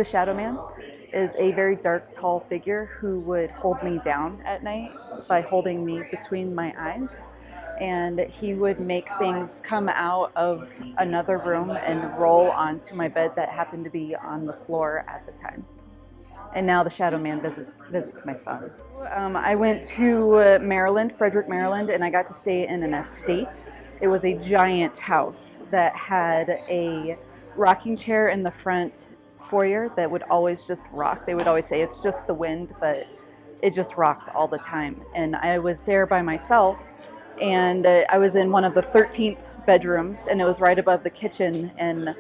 The Shadow Man is a very dark, tall figure who would hold me down at night by holding me between my eyes. And he would make things come out of another room and roll onto my bed that happened to be on the floor at the time. And now the Shadow Man visits my son. I went to Maryland, Frederick, Maryland, and I got to stay in an estate. It was a giant house that had a rocking chair in the front foyer that would always just rock. They would always say it's just the wind, but it just rocked all the time. And I was there by myself, and I was in one of the 13th bedrooms, and it was right above the kitchen, and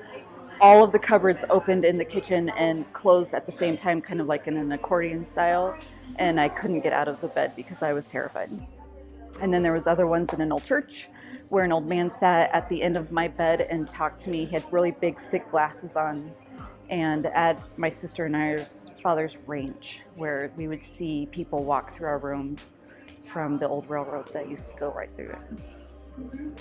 all of the cupboards opened in the kitchen and closed at the same time, kind of like in an accordion style, and I couldn't get out of the bed because I was terrified. And then there was other ones in an old church where an old man sat at the end of my bed and talked to me. He had really big, thick glasses on, and at my sister and I's father's ranch, where we would see people walk through our rooms from the old railroad that used to go right through it.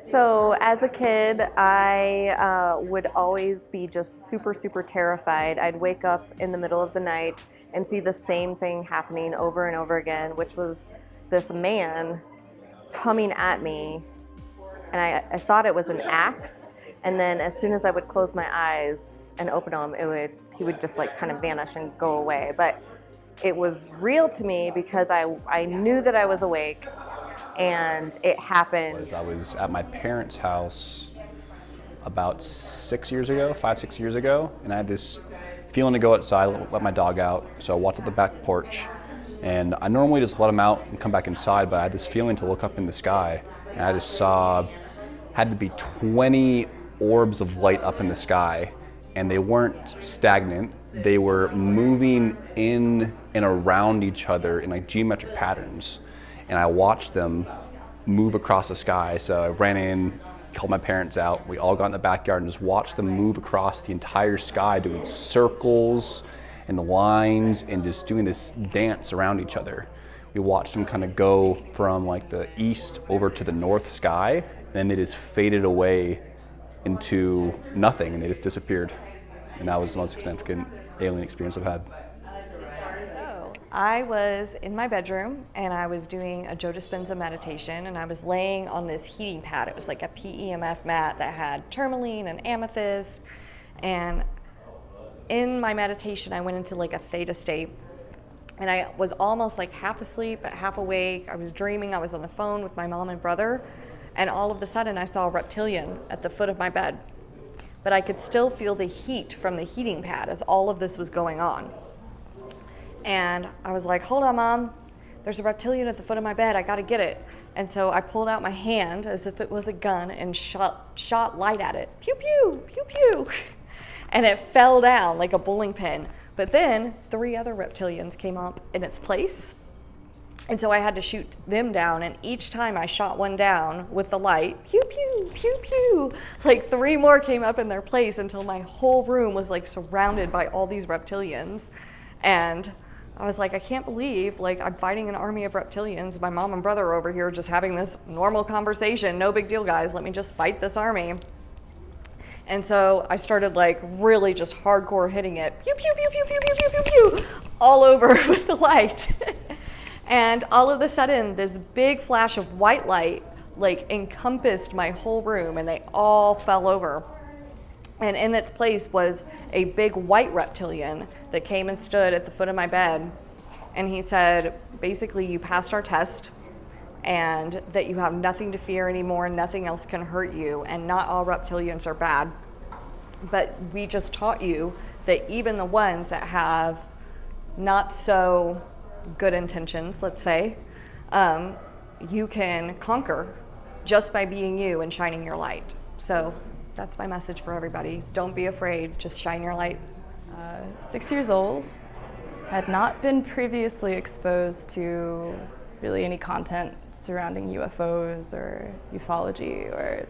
So as a kid, I would always be just super, super terrified. I'd wake up in the middle of the night and see the same thing happening over and over again, which was this man coming at me, and I thought it was an axe. And then as soon as I would close my eyes and open them, he would just like kind of vanish and go away. But it was real to me because I knew that I was awake, and it happened. I was at my parents' house about 6 years ago, 5-6 years ago, and I had this feeling to go outside, let my dog out. So I walked up the back porch, and I normally just let him out and come back inside, but I had this feeling to look up in the sky, and I just saw, had to be 20 orbs of light up in the sky, and they weren't stagnant. They were moving in and around each other in like geometric patterns. And I watched them move across the sky. So I ran in, called my parents out. We all got in the backyard and just watched them move across the entire sky, doing circles and lines and just doing this dance around each other. We watched them kind of go from like the east over to the north sky, and then they just faded away into nothing, and they just disappeared. And that was the most significant alien experience I've had. I was in my bedroom and I was doing a Joe Dispenza meditation, and I was laying on this heating pad. It was like a PEMF mat that had tourmaline and amethyst. And in my meditation, I went into like a theta state, and I was almost like half asleep but half awake. I was dreaming. I was on the phone with my mom and brother, and all of a sudden I saw a reptilian at the foot of my bed. But I could still feel the heat from the heating pad as all of this was going on. And I was like, hold on, Mom, there's a reptilian at the foot of my bed, I gotta get it. And so I pulled out my hand as if it was a gun and shot light at it. Pew, pew, pew, pew. And it fell down like a bowling pin. But then 3 other reptilians came up in its place. And so I had to shoot them down, and each time I shot one down with the light, pew, pew, pew, pew, like 3 more came up in their place until my whole room was like surrounded by all these reptilians. And I was like, I can't believe like I'm fighting an army of reptilians. My mom and brother are over here just having this normal conversation. No big deal, guys. Let me just fight this army. And so I started like really just hardcore hitting it, pew, pew, pew, pew, pew, pew, pew, pew, pew, all over with the light. And all of a sudden, this big flash of white light like encompassed my whole room, and they all fell over. And in its place was a big white reptilian that came and stood at the foot of my bed. And he said, basically, you passed our test, and that you have nothing to fear anymore, nothing else can hurt you, and not all reptilians are bad. But we just taught you that even the ones that have not so good intentions, let's say, you can conquer just by being you and shining your light. So that's my message for everybody. Don't be afraid, just shine your light. 6 years old, had not been previously exposed to really any content surrounding UFOs or ufology or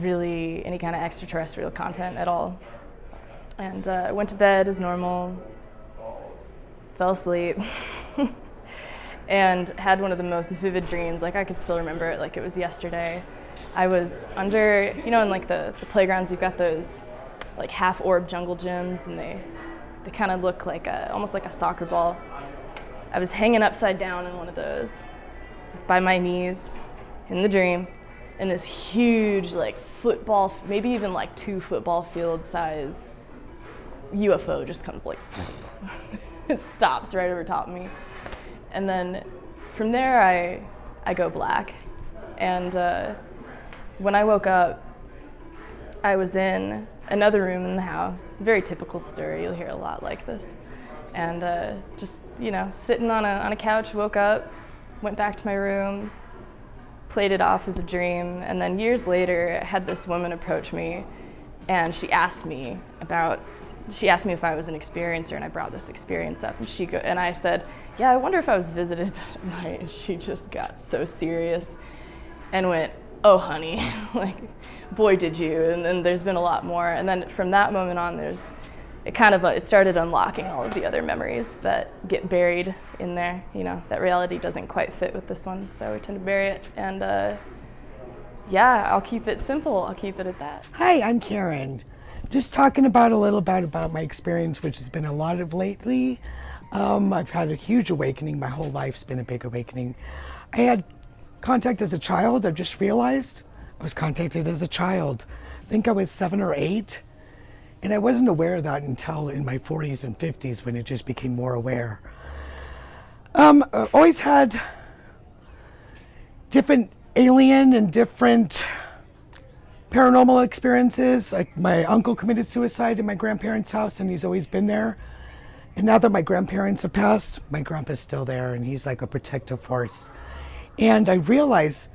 really any kind of extraterrestrial content at all. And I went to bed as normal, fell asleep, and had one of the most vivid dreams. Like I could still remember it like it was yesterday. I was under, you know, in like the playgrounds, you've got those like half orb jungle gyms, and they kind of look like almost like a soccer ball. I was hanging upside down in one of those by my knees in the dream, and this huge like football, maybe even like 2 football field size UFO just comes like it stops right over top of me. And then from there I go black. And when I woke up, I was in another room in the house. Very typical story, you'll hear a lot like this. And just, you know, sitting on a couch, woke up, went back to my room, played it off as a dream. And then years later, I had this woman approach me, and she asked me if I was an experiencer, and I brought this experience up, and I said, yeah, I wonder if I was visited that night. And she just got so serious and went, oh honey, like, boy did you. And then there's been a lot more. And then from that moment on, it started unlocking all of the other memories that get buried in there. You know, that reality doesn't quite fit with this one, so we tend to bury it. And yeah, I'll keep it simple. I'll keep it at that. Hi, I'm Karen. Just talking about a little bit about my experience, which has been a lot of lately. I've had a huge awakening. My whole life's been a big awakening. I had contact as a child. I've just realized I was contacted as a child. I think I was 7 or 8. And I wasn't aware of that until in my 40s and 50s when it just became more aware. I always had different alien and different paranormal experiences. Like my uncle committed suicide in my grandparents' house, and he's always been there. And now that my grandparents have passed, my grandpa's still there, and he's like a protective force. And I realize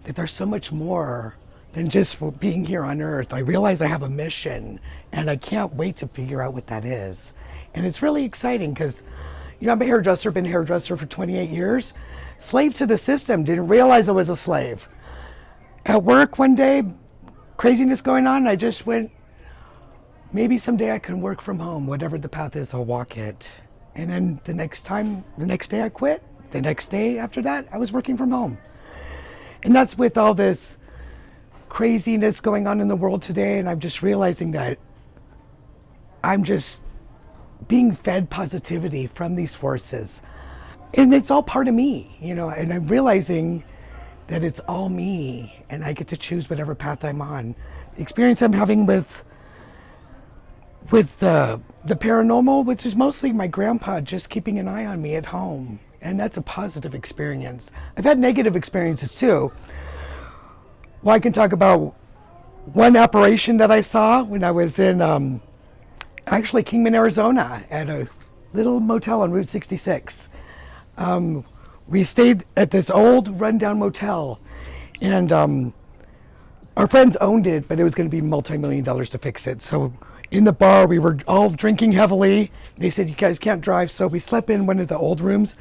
that there's so much more than just being here on Earth. I realize I have a mission, and I can't wait to figure out what that is. And it's really exciting because, you know, I'm a hairdresser, been a hairdresser for 28 years. Slave to the system, didn't realize I was a slave. At work one day, craziness going on, I just went, maybe someday I can work from home. Whatever the path is, I'll walk it. And then the next day I quit. The next day after that, I was working from home. And that's with all this craziness going on in the world today, and I'm just realizing that I'm just being fed positivity from these forces. And it's all part of me, you know, and I'm realizing that it's all me, and I get to choose whatever path I'm on. The experience I'm having with the paranormal, which is mostly my grandpa just keeping an eye on me at home, and that's a positive experience. I've had negative experiences too. Well, I can talk about one apparition that I saw when I was in actually Kingman, Arizona, at a little motel on Route 66. We stayed at this old rundown motel, and our friends owned it, but it was going to be multi-million dollars to fix it. So in the bar, we were all drinking heavily. They said, you guys can't drive, so we slept in one of the old rooms.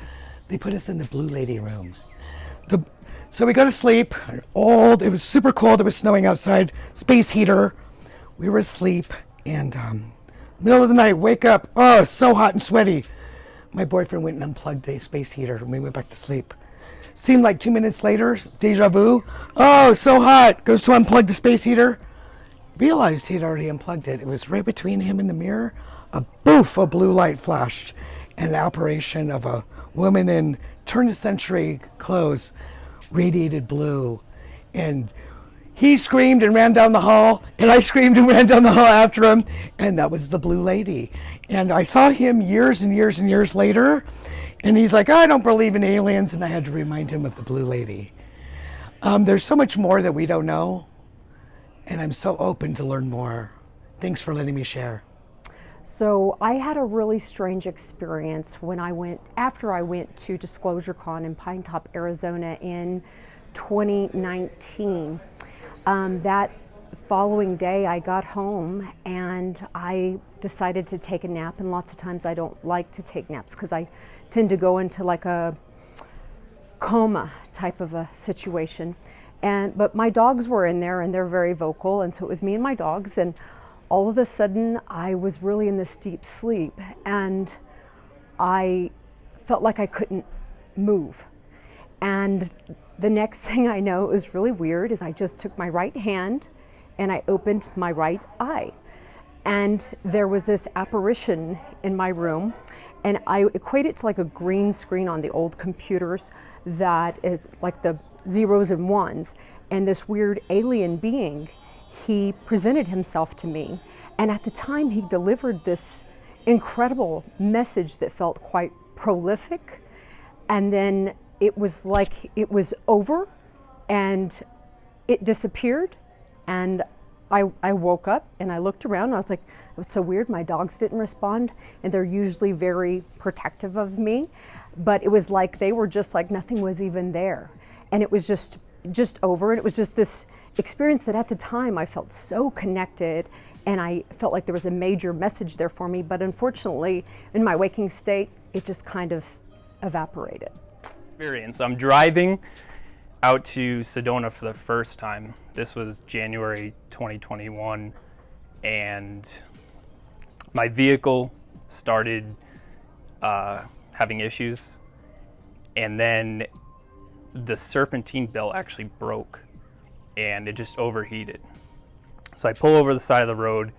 They put us in the Blue Lady room. So we go to sleep, it was super cold, it was snowing outside, space heater. We were asleep, and middle of the night, wake up, oh, so hot and sweaty. My boyfriend went and unplugged the space heater, and we went back to sleep. Seemed like 2 minutes later, deja vu, oh, so hot, goes to unplug the space heater. Realized he'd already unplugged it. It was right between him and the mirror. A boof, a blue light flashed, and an apparition of a woman in turn-of-century clothes, radiated blue. And he screamed and ran down the hall, and I screamed and ran down the hall after him, and that was the Blue Lady. And I saw him years and years and years later, and he's like, I don't believe in aliens, and I had to remind him of the Blue Lady. There's so much more that we don't know, and I'm so open to learn more. Thanks for letting me share. So I had a really strange experience after I went to Disclosure Con in Pine Top, Arizona in 2019. That following day I got home and I decided to take a nap, and lots of times I don't like to take naps because I tend to go into like a coma type of a situation. But my dogs were in there and they're very vocal, and so it was me and my dogs, and all of a sudden I was really in this deep sleep and I felt like I couldn't move. And the next thing I know, it was really weird, is I just took my right hand and I opened my right eye. And there was this apparition in my room, and I equate it to like a green screen on the old computers that is like the zeros and ones. And this weird alien being, he presented himself to me. And at the time, he delivered this incredible message that felt quite prolific. And then it was like it was over and it disappeared. And I woke up and I looked around and I was like, it was so weird, my dogs didn't respond, and they're usually very protective of me, but it was like they were just like nothing was even there. And it was just over, and it was just this experience that at the time I felt so connected, and I felt like there was a major message there for me, but unfortunately in my waking state it just kind of evaporated. Experience. I'm driving out to Sedona for the first time. This was January 2021, and my vehicle started having issues, and then the serpentine belt actually broke and it just overheated. So I pull over the side of the road,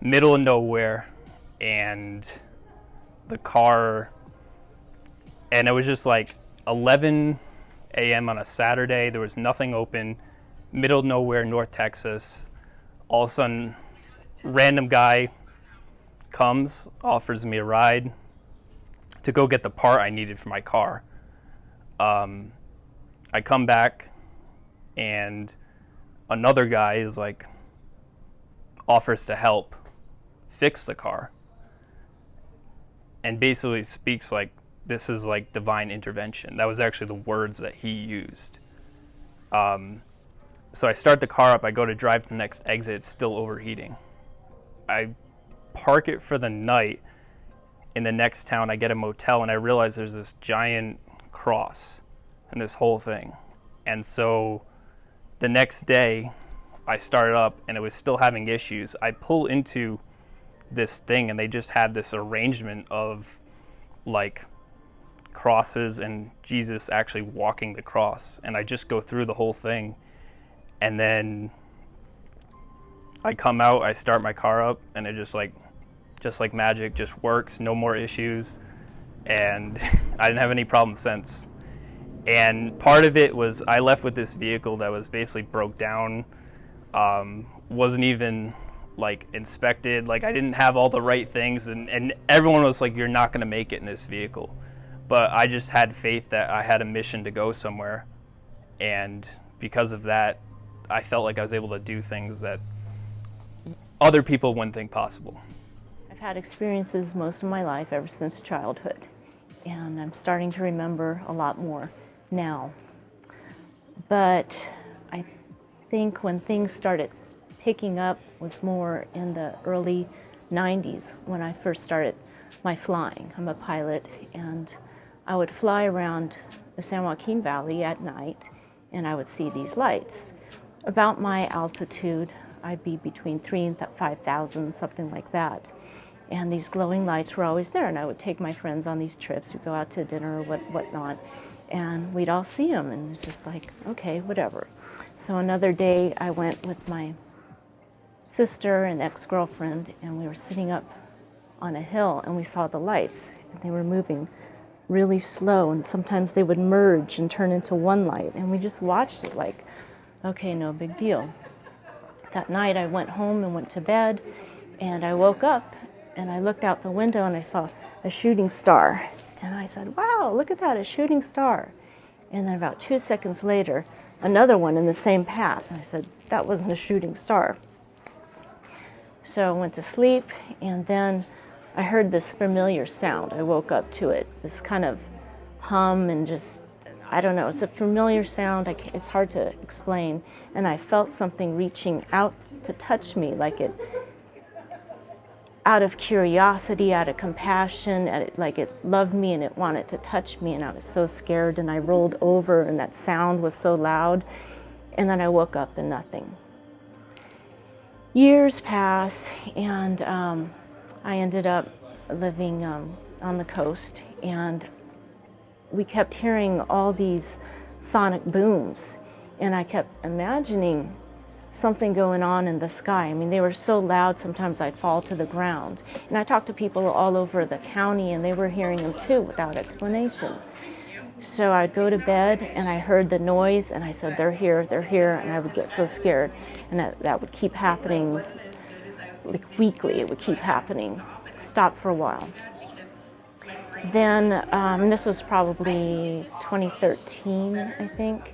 middle of nowhere, and the car, and it was just like 11 a.m. on a Saturday. There was nothing open, middle of nowhere, North Texas. All of a sudden, random guy comes, offers me a ride to go get the part I needed for my car. I come back and another guy is like, offers to help fix the car, and basically speaks like this is like divine intervention. That was actually the words that he used. So I start the car up, I go to drive to the next exit, it's still overheating. I park it for the night in the next town. I get a motel and I realize there's this giant cross and this whole thing. And so the next day I started up and it was still having issues. I pull into this thing and they just had this arrangement of like crosses and Jesus actually walking the cross. And I just go through the whole thing. And then I come out, I start my car up, and it just like magic, just works, no more issues. And I didn't have any problems since. And part of it was I left with this vehicle that was basically broke down, wasn't even like inspected, like I didn't have all the right things, and everyone was like, you're not gonna make it in this vehicle. But I just had faith that I had a mission to go somewhere, and because of that, I felt like I was able to do things that other people wouldn't think possible. I've had experiences most of my life ever since childhood, and I'm starting to remember a lot more now. But I think when things started picking up was more in the early 90s when I first started my flying. I'm a pilot, and I would fly around the San Joaquin Valley at night, and I would see these lights. About my altitude, I'd be between 3,000 and 5,000, something like that. And these glowing lights were always there, and I would take my friends on these trips. We'd go out to dinner or whatnot, and we'd all see them, and it's just like, okay, whatever. So another day, I went with my sister and ex-girlfriend, and we were sitting up on a hill, and we saw the lights, and they were moving really slow, and sometimes they would merge and turn into one light, and we just watched it like, okay, no big deal. That night I went home and went to bed, and I woke up and I looked out the window and I saw a shooting star. And I said, wow, look at that, a shooting star. And then about 2 seconds later, another one in the same path. And I said, that wasn't a shooting star. So I went to sleep, and then I heard this familiar sound. I woke up to it, this kind of hum, and just, I don't know, it's a familiar sound. It's hard to explain. And I felt something reaching out to touch me, like it, out of curiosity, out of compassion, like it loved me and it wanted to touch me. And I was so scared, and I rolled over, and that sound was so loud. And then I woke up and nothing. Years pass, and I ended up living on the coast, and we kept hearing all these sonic booms, and I kept imagining something going on in the sky. I mean, they were so loud, sometimes I'd fall to the ground. And I talked to people all over the county, and they were hearing them too without explanation. So I'd go to bed, and I heard the noise, and I said, they're here, and I would get so scared. And that would keep happening, like weekly, it would keep happening. Stop for a while. Then, this was probably 2013, I think.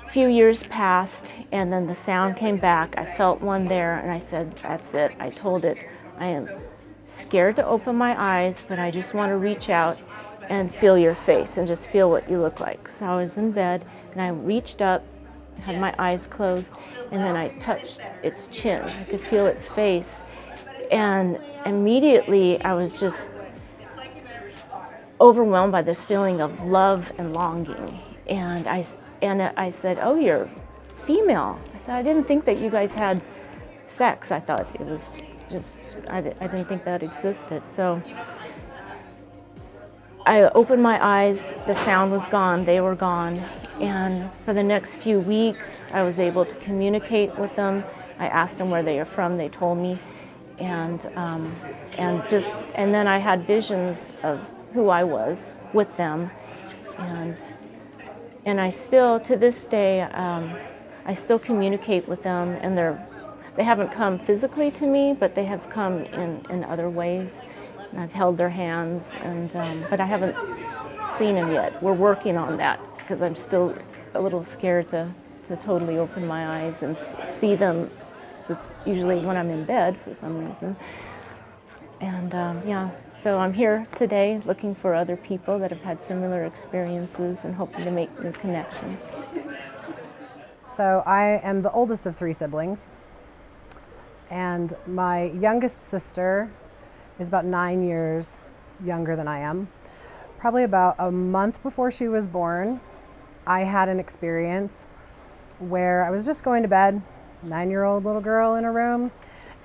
A few years passed, and then the sound came back. I felt one there, and I said, that's it. I told it, I am scared to open my eyes, but I just want to reach out and feel your face and just feel what you look like. So I was in bed, and I reached up, had my eyes closed, and then I touched its chin. I could feel its face, and immediately I was just overwhelmed by this feeling of love and longing. And I said, oh, you're female. I said, I didn't think that you guys had sex. I thought it was just, I didn't think that existed. So I opened my eyes, the sound was gone, they were gone. And for the next few weeks, I was able to communicate with them. I asked them where they are from, they told me. And then I had visions of who I was with them. And I still, to this day, I still communicate with them, and they haven't come physically to me, but they have come in other ways. And I've held their hands, but I haven't seen them yet. We're working on that because I'm still a little scared to totally open my eyes and see them. So it's usually when I'm in bed for some reason. And so I'm here today looking for other people that have had similar experiences and hoping to make new connections. So I am the oldest of 3 siblings, and my youngest sister is about 9 years younger than I am. Probably about a month before she was born, I had an experience where I was just going to bed, 9-year-old little girl in a room,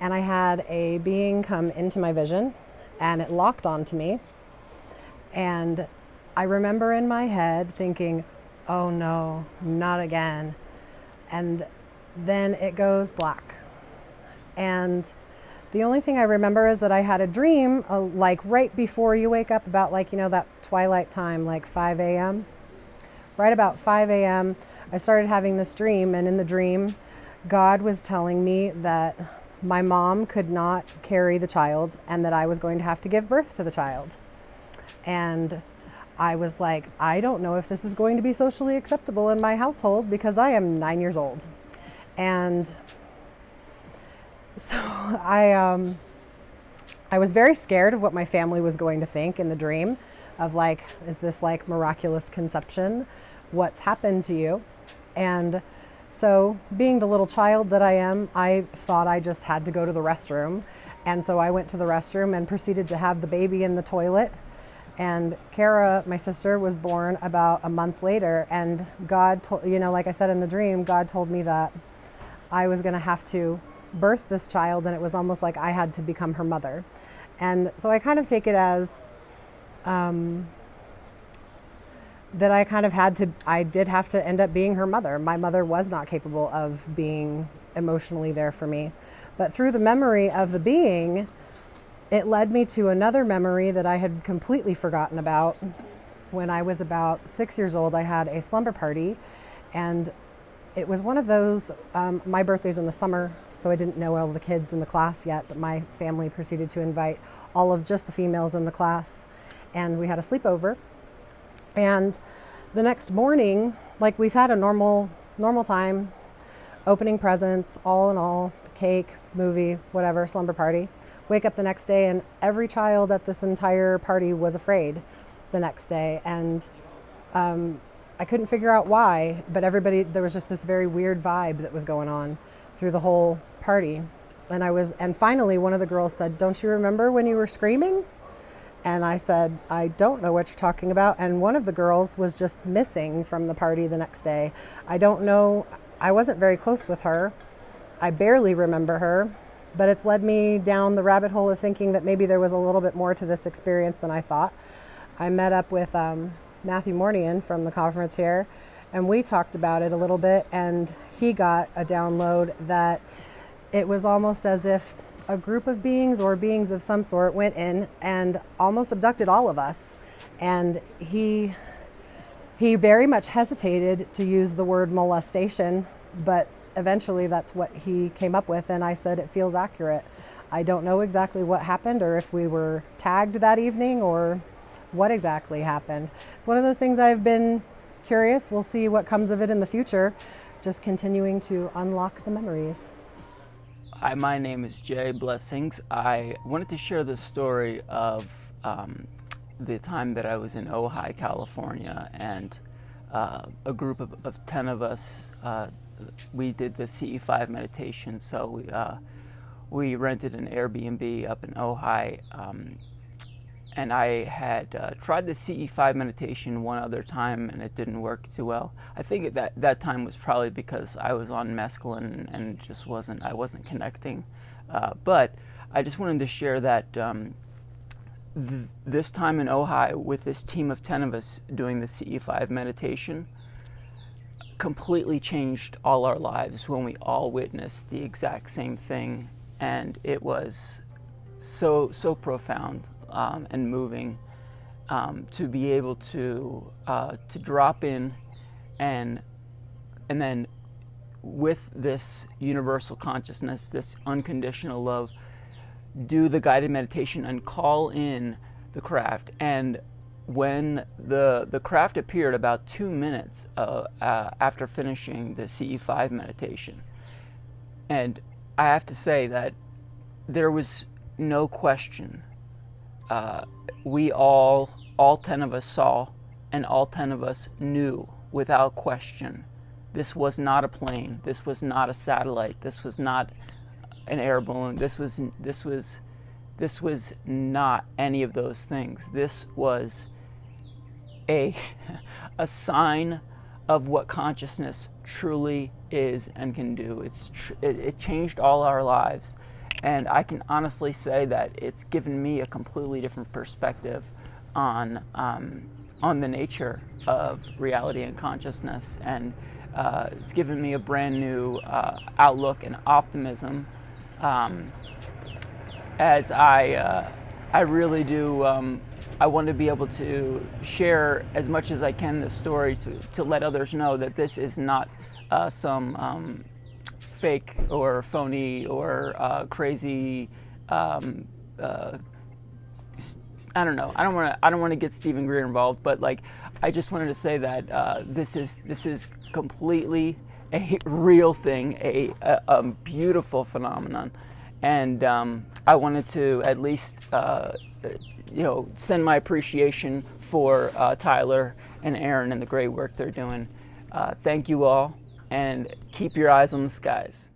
and I had a being come into my vision, and it locked onto me. And I remember in my head thinking, oh no, not again. And then it goes black. And the only thing I remember is that I had a dream, like right before you wake up, about that twilight time, like 5 a.m. Right about 5 a.m., I started having this dream, and in the dream, God was telling me that my mom could not carry the child and that I was going to have to give birth to the child. And I was like, I don't know if this is going to be socially acceptable in my household because I am 9 years old. And so I was very scared of what my family was going to think in the dream of is this miraculous conception? What's happened to you? And so being the little child that I am, I thought I just had to go to the restroom. And so I went to the restroom and proceeded to have the baby in the toilet. And Kara, my sister, was born about a month later. And God told, like I said in the dream, God told me that I was going to have to birth this child, and it was almost like I had to become her mother. And so I kind of take it as that I did have to end up being her mother. My mother was not capable of being emotionally there for me. But through the memory of the being, it led me to another memory that I had completely forgotten about. When I was about 6 years old, I had a slumber party, and it was one of those, my birthday's in the summer, so I didn't know all the kids in the class yet, but my family proceeded to invite all of just the females in the class, and we had a sleepover. And the next morning, we had a normal time, opening presents, all in all, cake, movie, whatever, slumber party. Wake up the next day, and every child at this entire party was afraid the next day. And I couldn't figure out why, but there was just this very weird vibe that was going on through the whole party. And finally one of the girls said, "Don't you remember when you were screaming?" And I said, "I don't know what you're talking about." And one of the girls was just missing from the party the next day. I don't know, I wasn't very close with her. I barely remember her, but it's led me down the rabbit hole of thinking that maybe there was a little bit more to this experience than I thought. I met up with Matthew Mornian from the conference here, and we talked about it a little bit, and he got a download that it was almost as if a group of beings or beings of some sort went in and almost abducted all of us. And he very much hesitated to use the word molestation, but eventually that's what he came up with, and I said it feels accurate. I don't know exactly what happened or if we were tagged that evening or what exactly happened. It's one of those things I've been curious. We'll see what comes of it in the future, just continuing to unlock the memories. Hi, my name is Jay Blessings. I wanted to share the story of the time that I was in Ojai, California, and a group of 10 of us, we did the CE5 meditation. So we rented an Airbnb up in Ojai, and I had tried the CE5 meditation one other time, and it didn't work too well. I think that time was probably because I was on mescaline and just I wasn't connecting. But I just wanted to share that this time in Ojai with this team of 10 of us doing the CE5 meditation completely changed all our lives when we all witnessed the exact same thing, and it was so profound and moving to be able to drop in and then with this universal consciousness, this unconditional love, do the guided meditation and call in the craft. And when the craft appeared about 2 minutes after finishing the CE5 meditation, and I have to say that there was no question. We all 10 of us saw, and all 10 of us knew without question, this was not a plane, this was not a satellite, this was not an air balloon, this was not any of those things. This was a sign of what consciousness truly is and can do. It changed all our lives. And I can honestly say that it's given me a completely different perspective on the nature of reality and consciousness, and it's given me a brand new outlook and optimism, as I really do. I want to be able to share as much as I can this story to let others know that this is not some fake or phony or crazy. I don't know. I don't want to get Stephen Greer involved, but like, I just wanted to say that this is completely a real thing, a beautiful phenomenon, and I wanted to at least send my appreciation for Tyler and Aaron and the great work they're doing. Thank you all, and keep your eyes on the skies.